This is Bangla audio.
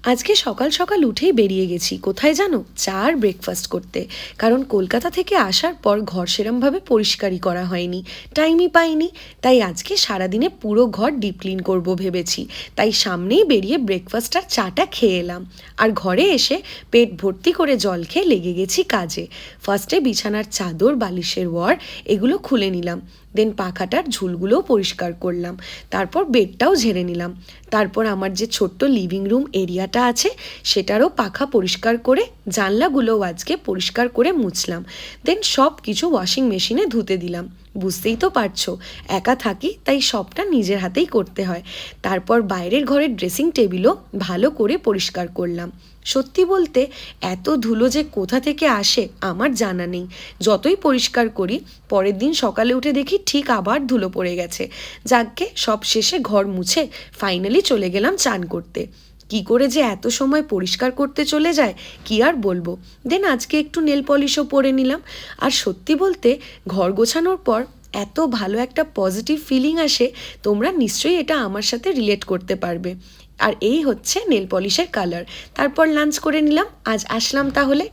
আজকে সকাল সকাল উঠেই বেরিয়ে গেছি কোথায় জানো, চা আর ব্রেকফাস্ট করতে। কারণ কলকাতা থেকে আসার পর ঘর সেরমভাবে পরিষ্কারই করা হয়নি, টাইমই পাইনি। তাই আজকে সারাদিনে পুরো ঘর ডিপ ক্লিন করবো ভেবেছি। তাই সামনেই বেরিয়ে ব্রেকফাস্ট আর চাটা খেয়ে এলাম। আর ঘরে এসে পেট ভর্তি করে জল খেয়ে লেগে গেছি কাজে। ফার্স্টে বিছানার চাদর, বালিশের ওয়ার এগুলো খুলে নিলাম। দেন পাখাটার ঝুলগুলোও পরিষ্কার করলাম। তারপর বেডটাও ঝেড়ে নিলাম। তারপর আমার যে ছোট্ট লিভিং রুম এরিয়াটা আছে সেটারও পাখা পরিষ্কার করে জানলাগুলোও আজকে পরিষ্কার করে মুছলাম। দেন সব কিছু ওয়াশিং মেশিনে ধুতে দিলাম। বুঝতেই তো পারছো, একা থাকি তাই সবটা নিজের হাতেই করতে হয়। তারপর বাইরের ঘরের ড্রেসিং টেবিলও ভালো করে পরিষ্কার করলাম। সত্যি বলতে এত ধুলো যে কোথা থেকে আসে আমার জানা নেই। যতই পরিষ্কার করি পরের দিন সকালে উঠে দেখি ঠিক আবার ধুলো পড়ে গেছে। যাকগে, সব শেষে ঘর মুছে ফাইনালি চলে গেলাম চান করতে। কি করে যে এত সময় পরিষ্কার করতে চলে যায় কি আর বলবো। দেন আজকে একটু নেল পলিশও পরে নিলাম। আর সত্যি বলতে ঘর গোছানোর পর এত ভালো একটা পজিটিভ ফিলিং আসে, তোমরা নিশ্চয়ই এটা আমার সাথে রিলেট করতে পারবে। আর এই হচ্ছে নেল পলিশের কালার। তারপর লাঞ্চ করে নিলাম। আজ আসলাম তাহলে।